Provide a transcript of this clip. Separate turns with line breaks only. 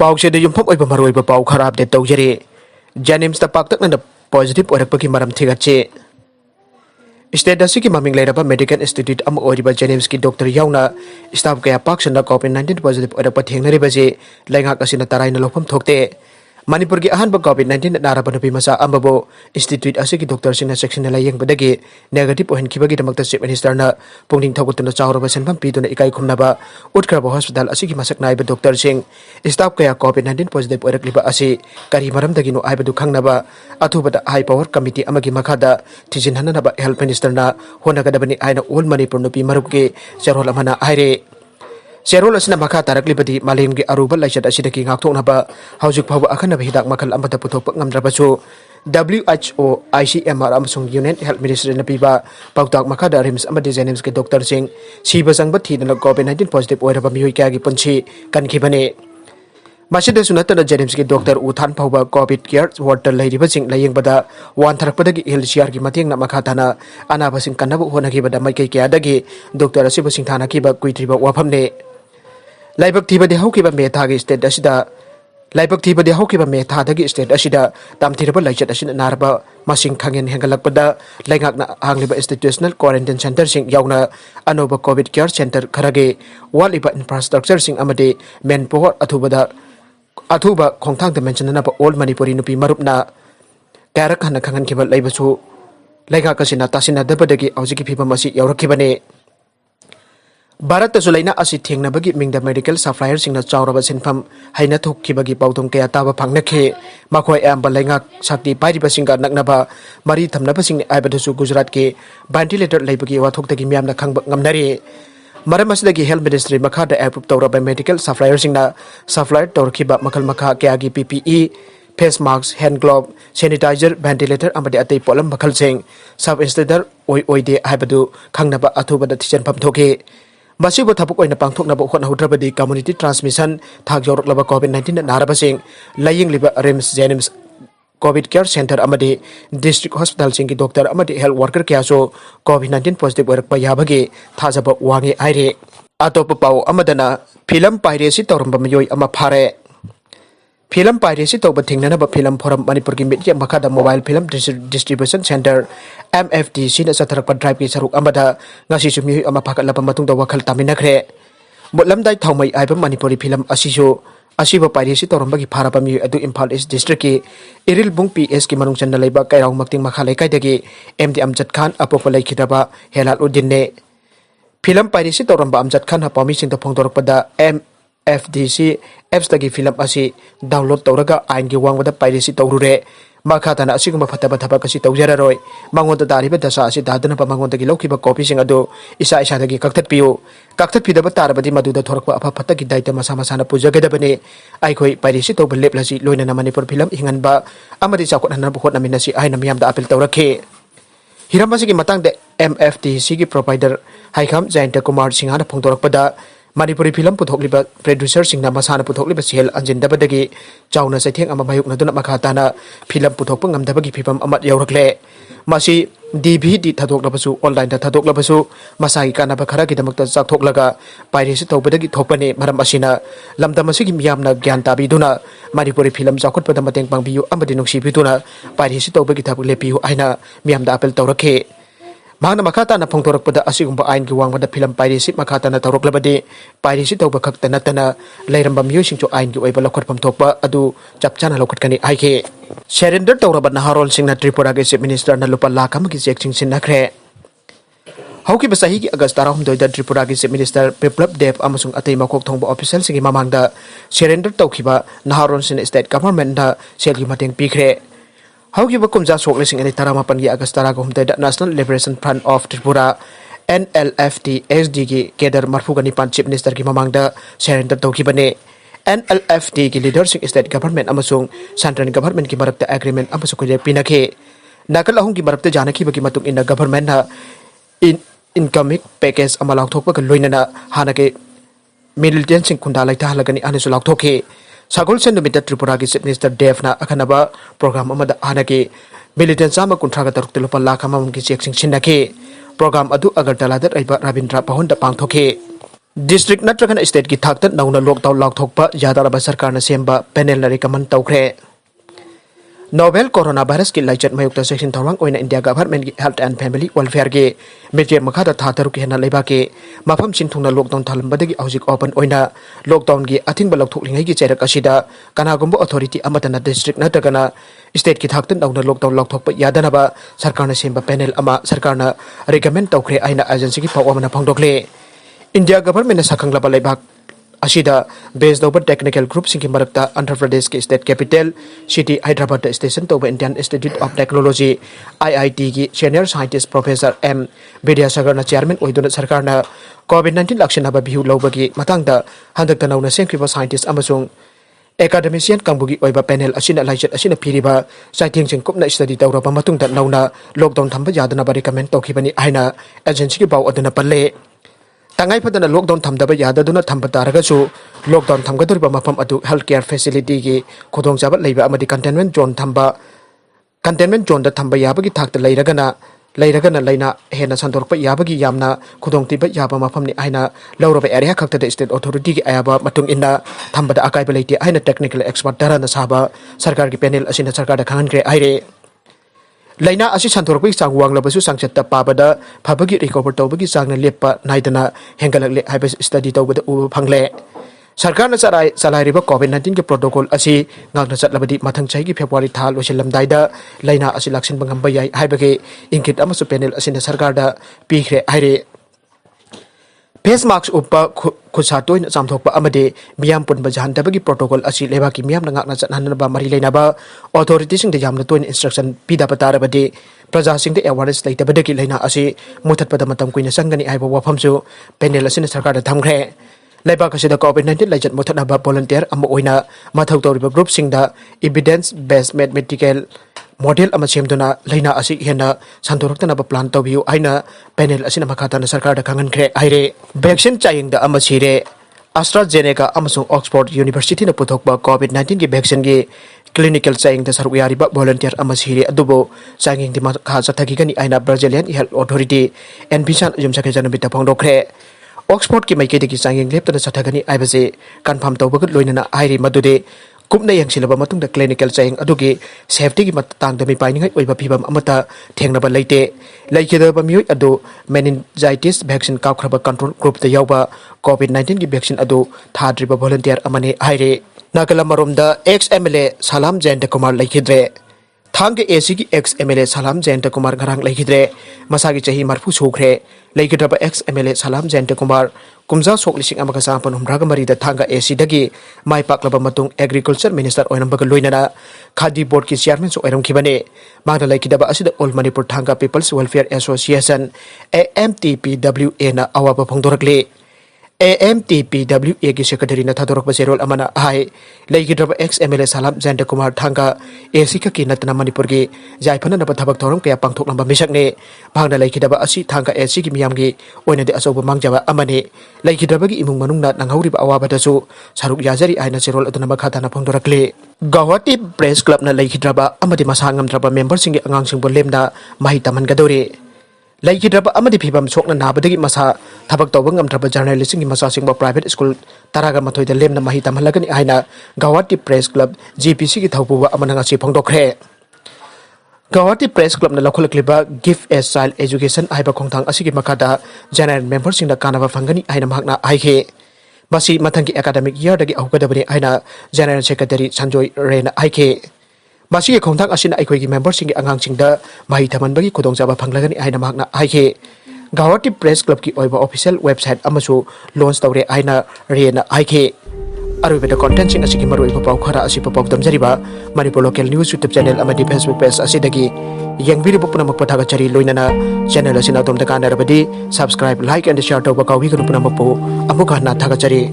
पाउसेद युमफम ओइबा मरोइबा पाउ खरा update तौजरे JNIMS ता पाक्तकनना पॉजिटिव ओइरकपगी मरम थिगाचे स्टेट असि की ममिंग लेरबा मेडिकल इंस्टीट्यूट अम ओइरिबा JNIMS की डॉक्टर याउना स्टाफ कया पाक्सना कोविड-19 पॉजिटिव ओइरकपा थेंगनरिबाजे लैंगाक असिना तराइना लोफम थोकते मणिपुर की अहनब कोविड-19 नारबा नुपी मसा अमबो इंस्टीट्यूट असि की डॉक्टर सिंह सेक्शन लायेंगबदगे नेगेटिव ओहनखिबगी दमकता चीफ मिनिस्टर ना पुंगनिंग थगुतुना चावरबा सेनफम पीदुना इकाई खुमनाबा उत्खरबा हॉस्पिटल असि की मसक नाइबा डॉक्टर सिंह स्टाफ कया कोविड-19 पॉजिटिव ओइरकलिबा असि करी मरमदगिनो आइबदु खंगनाबा अथुबदा हाई पावर कमिटी अमगी मखादा थिजिनहननाबा हेल्थ मिनिस्टर ना होनगदबनी आइना ओल मणिपुर नुपी मरुपके चेरोल अमना आइरे Serol asina maka taraklibadi malemgi aruba laichat asidaki ngakthoknaba haujuk phawa akhanaba hidak makhal amada puthokpa Ngmdraba chu WHO ICMR amasung Union Health Ministry na piba pautak makada RIMS amadi JNIMS ke Dr. Singh siba sangba thidana COVID-19 positive oiraba miyoi kya gi punchi kankhibane masida sunatana JNIMS ke Dr. Uthan phawa COVID care water lairiba sing layingbada wan tharakpadagi LCR gi matengna makhatana anaba sing kanabu honagibada maikai kya dagi Dr. asiba sing thana kiba kuitriba wafamne लाइबक थीबदे हौकिबा मेथागी state असिदा लाइबक थीबदे हौकिबा मेथादगी state असिदा तामथिरबा लाइचत असिना नारबा मसिंग खांगेन हेंगलकपदा लाइंगाकना हांगलिबा इंस्टीट्यूशनल क्वारंटाइन सेंटर सिंग यावना अनोबा कोविड केयर सेंटर खरागे वालिबा इंफ्रास्ट्रक्चर सिंग अमदे मेन पावर अथुबा खोंथांग मेंशननाबा ओल मणिपुरी नुपी मरुपना कैरक हना खांगनखिबा लाइबसु लाइगाकसिना तासिनादबदगी औजिकी फिबम असि यावरखिबने भारत सुलैना असि थेंगनबगी मिंगदा मेडिकल सप्लायर सिंगना चावरबा सिनफम हाइना थोकखिबगी पाउदम कया ताबा फांगनखे मखोय एम्बा लैंगा शक्ति पाइरिबा सिंगा नकनबा मरी थमनबा सिंगनि आइबदसु गुजरात के वेंटिलेटर लैबगी वाथोकतगी मियामना खंगबा ngमनरे मरम असदगी हेल्थ मिनिस्ट्री मखादा एप्रूव तौरबा मेडिकल सप्लायर सिंगना सप्लायर तौरखिबा मखल मखा कयागी PPE face mask hand glove sanitiser ventilator अमदि अतै पोलम मखल सिंग सब इंस्टेडर ओइदे आइबदु खंगनबा अथुबदा थिचनफम थोके मसिबो थपक ओइना पांथोकनबो होनहौद्रबदि कम्युनिटी ट्रांसमिशन थाक जौरकलबा कोविड-19 नारबसिंग लायिंगलिबा RIMS JNIMS covid care centre अमदि डिस्ट्रिक्ट हॉस्पिटल सिंग डॉक्टर अमदि हेल्थ वर्कर कयासो कोविड-19 पॉजिटिव ओइरकपा याबगे थाजबा वांगे आइरे अतोप पाउ अमदना फिल्म पाइरेसी तौरंबा मयोय अमा फारे फिल्म पाइरेसी तौबा थिंगनबा फिल्म फोरम मणिपुर की मीडिया मखादा mobile film distribution centre MFDC ना सथरकपा ड्राइव की सरुक अमदा ngasi sumi ama phakatlaба matungda wakhal taminakre mutlamdai thaumai aiba manipuri film asisu asiba pairisi torambagi pharaba mi adu Imphal East district ki Iril Bung PS ki manung channa leiba kairau makting makhalai kaidagi MD Amjad Khan apopa Leikhidraba helal udinne film pairisi toramba Amjad Khan hapami singta phongdorpada MFDC apps tagi film asi download tawraga ain gi wangwada pairisi tawrure makhatana asiguma phataba thaba kasi tawjararoi mangonda dariba dasa asi dadana pa mangonda gi lokhiba copy sing ado isa isa dagi kaktat pidaba tarabadi maduda thorakpa apha phata gi daita masa masana pujagedabane aikhoi pairisi to leplasi loina na Manipur film hinganba amadi chakot hanna bukot naminasi aina miyamda apel tawrakhe hiramasi gi matang de MFDC gi provider haikam Jayanta Kumar Singhana phongdorakpada Manipuri film puthokliba producer singna masana puthokliba sel anjindabadagi chauna saitheng ama mayuk naduna makhatana film puthokpa ngamdabagi phipam amat yaurakle masi DVD thadoklabasu online da thadoklabasu masagi kanaba khara gi damakta chakthoklaga pairisi tawbadagi thokpane maram asina lamdamasi gi miyamna gyan tabiduna Manipuri film chakhotpada mateng pangbiyu amadi nuksibiduna pairisi tawbagi thabu lepiu aina miyamda apel tawrakhe Mahana makata na phongthorakpada asigumba ain gi wangwada film pairisi makata na tawroklabadi pairisi tawba khakta natana leiramba miyosingcho ain gi oiba lokhotpam thokpa adu chapchana lokhotkani aike surrender tawraba naharol singna Tripura ge chief minister na lupa lakh amagi check sing sinakre hauki basahi gi August 16 da Tripura ge chief minister Biplab Dev amasung atei makok thongba official singi mamangda surrender tawkhiba naharol sin state government da selgi mateng pikre Hauki bakumja sokle sing ani taramapan gi August 16 da National Liberation Front of Tripura NLFT SD gi kedar marfugani pan chief minister gi mamangda surrender tawkibane NLFT gi leader sing state government amasung central government gi marakta agreement amasung ko pinakhe nakal ahung gi marakta janaki bagi matung in government na incoming package ama Laothokpa ka loinana hanake militant sing khunda laita halagani anisu Laothokhe Sagol Sendumita Tripura ki chief minister Devna akhanaba program amada hanake militant sama kuntraga taruk telupa lakh amam ki check sing sinake program adu Agartala da raiba Rabindra Pahonda pangthoke District nttragana state ki Thakta Nouna lockdown Laothokpa Yadanaba sarkarna semba panel na recommend Toukhre. Novel coronavirus ki laichat mayukta section thawang oina India government ki health and family welfare ge meje makhada thatharu ki hena leiba ke mafam sinthungna lockdown thalambadagi hojik open oina lockdown gi athingba laukthoklingai gi cherak asida kanagumbo authority amatana district nttragana state ki Thakta Nouna lockdown Laothokpa Yadanaba sarkarna semba panel ama sarkarna recommend Toukhre aina agency ki pawamana phangdokle. India government na sakanglaba leibak asida based over technical group singki marakta Andhra Pradesh ki state capital city Hyderabad station to Indian Institute of Technology IIT ki senior scientist professor M Vidyasagar na chairman oiduna sarkar na COVID-19 lakshanaba bihu lobagi matangda handakta nauna sengkriba scientist amasung academician kangbugi oiba panel asina laichat asina phiriba saiting jengkopna study tawraba matungda nauna lockdown thamba yadanaba recommend tawkhibani aina agency ki baw aduna palle tangai padana lockdown thamdaba yadaduna thamba taragasu lockdown thamgadoriba mafam adu healthcare facility gi khodong jaba leiba amadi containment zone da thamba yabagi thakta leiragana laina hena sandorpa yabagi yamna khodong tiba yaba mafam ni aina lauraba area khakta da state authority gi ayaba matung inna thamba da akai belite aina technical expert darana saba sarkar gi panel asina sarkar da khangan kre aire Laina asi santorpui sang wang labasu sang chatta pabada phabagi recover tawbagi sangna lepa naidana hengalakle haiba study tawbada u phangle sarkarna salai riba COVID-19 ke protocol asi ngakna chatlabadi mathang chai gi February thal osilamdaida laina asi laksin bangam bayai haibage inkit amasu panel asina sarkar da pikhre aire face mask upa khusatoi na chamthokpa amade miyam punba jahantabagi protocol asi lebaki miyam ngakna chathanaba mari leinaba authority sing de yamna toin instruction pida patarabade praja sing de awareness leitabadagi leina asi muthatpada matam kuina sangani aiba wafamsu panel asina sarkar da thamkhre leiba kasida COVID-19 laijat muthatnaba volunteer ama oina mathau tawriba group sing da evidence based mathematical model ama semduna leina asi hena santoraktana ba plan tawbiu aina panel asina makhatana sarkar da kangan khre aire vaccine Changyeng da ama Sire AstraZeneca amasung Oxford University na puthokba COVID-19 gi vaccine gi clinical Changyeng da saruyari ba volunteer ama Sire adubo Changyeng di makha sathagi gani aina Brazilian Health Authority NBSan jum sakhe janabita phangdokre Oxford ki maike de ki Changyeng leptana sathagani aibase confirm tawbagat loinana aire madude kupna yangsilaba matungda clinical Changyeng adugi safety gi matang da mi painingai oiba phibam amata thengnaba leite Leikhidraba mioi adu meningitis vaccine kaukraba control group da yawba COVID-19 gi vaccine adu thadriba volunteer amane haire nagala maromda ex MLA Salam Jayanta Kumar Leikhidre Thangge AC ki ex MLA Salam Jayanta Kumar garang Leikhidre masagi chahi marfu sukhre Leikhidraba ex MLA Salam Jayanta Kumar kumza sok lising amaka sampan humraga marida thanga AC dagi mai paklaba matung agriculture minister oinambaga loinana khadi board ki chairman so oiram khibane magna Leikhidraba asida all Manipur thanga people's welfare association AMTPWA na awaba phangdorakle AMTPWA ki secretary na thadorok baserol amana hai Leikhidraba ex MLA Salam Jayanta Kumar thanga AC ka ki natna Manipur gi jaifana na bathabak thorong kaya pangthok lamba misakne magna Leikhidraba asi thanga AC ki miyam gi oina de asoba mangjaba amane Leikhidraba gi imung manung na nanghauri ba awaba dasu saruk yajari aina serol aduna makhatana phangdorakle Guwahati Press Club na Leikhidraba amadi Masa Ngmdraba member singi Angangsingbu Lemna Mahei Tamhngadouri Leikhidraba amadi phibam sokna nabadagi masa thabak tawba Ngmdraba journalist singi masa singba private school taraga mathoi da Lemna Mahei tamhalagani aina Guwahati Press Club GPC ki thaupuwa amana ngasi phangdokre Guwahati Press Club na lakhulakliba Gift as Child Education aiba khongthang asigi makada general member singda kanaba phangani aina mahakna aike masi mathangi academic year dagi augadabani aina general secretary Sanjoy Rena aike masi khongthang asina aikoi gi member singi angangsingda Mahei thamanbagi khudongjaba phanglagani aina mahakna aike Guwahati Press Club ki oiba official website amasu launch tawre aina Rena aike Arubeda content sing asigi maru iba pau khara asi papau damjariba Manipur local news YouTube channel amadi Facebook page asidagi yangbiri punamak pathaga chari loinana channel asina tom da kanarabadi subscribe like and share tawba kawi ganu punamak pu amuka na thaga chari